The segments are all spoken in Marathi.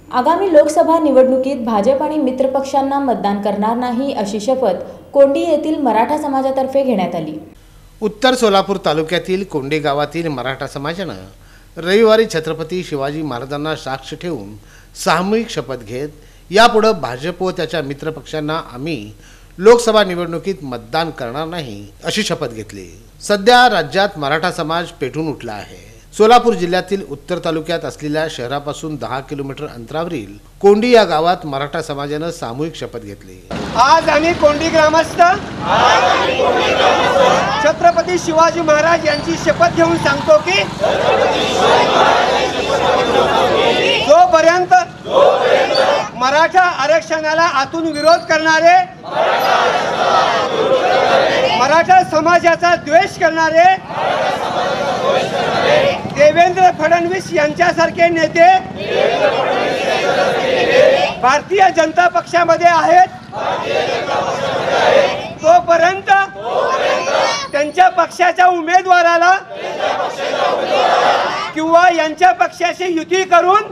आगामी लोकसभा निवडणुकीत भाजप आणि मित्रपक्षांना मतदान करणार नाही अशी शपथ कोंडी येथील मराठा समाजातर्फे घेण्यात आली। उत्तर सोलापूर तालुक्यातील कोंडी गावातील मराठा समाजाने रविवारी छत्रपती शिवाजी महाराजांना साक्ष ठेवून सामूहिक शपथ घेत यापुढे भाजप व त्याच्या मित्रपक्षांना आम्ही लोकसभा निवडणुकीत मतदान करणार नाही अशी शपथ घेतली। सध्या राज्यात मराठा समाज पेटून उठला आहे। सोलापूर जिल्ह्यातील उत्तर तालुक्यात असलेल्या शहरापासून 10 किलोमीटर अंतरावरील कोंडी या गावात मराठा समाजाने सामूहिक शपथ घेतली। आज आम्ही कोंडी ग्रामस्थ छत्रपती शिवाजी महाराज यांची शपथ घेऊन सांगतो की जोपर्यंत मराठा आरक्षणाला आतून विरोध करणारे, मराठा समाजाचा द्वेष करणारे देवेंद्र फडणवीस यांच्यासारखे नेते भारतीय जनता पक्षामध्ये आहेत, तोपर्यंत त्यांच्या पक्षाच्या उमेदवाराला किंवा यांच्या पक्षाशी युती करून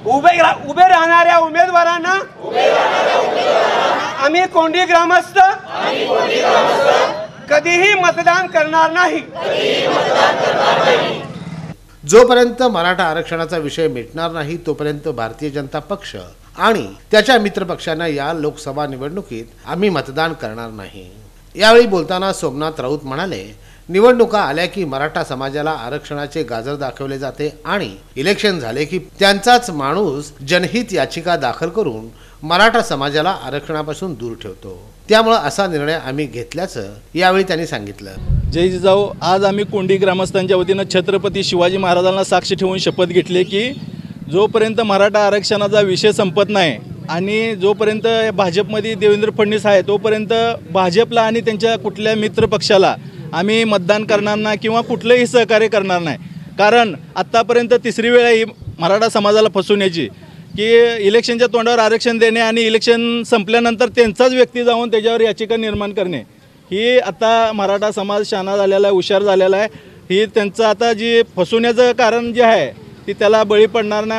उभे राहणाऱ्या उमेदवारांना आम्ही कोंडी ग्रामस्थ कधीही मतदान करणार नाही। जोपर्यंत मराठा आरक्षणाचा विषय मिटणार नाही तोपर्यंत भारतीय जनता पक्ष आणि त्याच्या मित्रपक्षांना या लोकसभा निवडणुकीत आम्ही मतदान करणार नाही। यावेळी बोलताना सोमनाथ राऊत म्हणाले, निवडणुका आल्या की मराठा समाजाला आरक्षणाचे गाजर दाखवले जाते आणि इलेक्शन झाले की त्यांचाच माणूस जनहित याचिका दाखल करून मराठा समाजाला आरक्षणापासून दूर ठेवतो। त्यामुळे असा निर्णय आम्ही घेतल्याचं यावेळी त्यांनी सांगितलं। जय जिजाऊ, आज आम्ही कोंडी ग्रामस्थांच्या वतीनं छत्रपती शिवाजी महाराजांना साक्ष ठेवून शपथ घेतली की जोपर्यंत मराठा आरक्षणाचा विषय संपत नाही आणि जोपर्यंत भाजपमध्ये देवेंद्र फडणवीस आहे तोपर्यंत भाजपला आणि त्यांच्या कुठल्या मित्र पक्षाला आम्ही मतदान करणार नाही किंवा कुठलंही सहकार्य करणार नाही। कारण आत्तापर्यंत तिसरी वेळ ही मराठा समाजाला फसवण्याची की इलेक्शनच्या तोंडावर आरक्षण देणे आणि इलेक्शन संपल्यानंतर त्यांचाच व्यक्ती जाऊन त्याच्यावर याचिका निर्माण करणे, ही आता मराठा समाज शहाणा झालेला आहे, हुशार झालेला आहे। ही त्यांचं आता जी फसवण्याचं कारण जे आहे ती त्याला बळी पडणार नाही।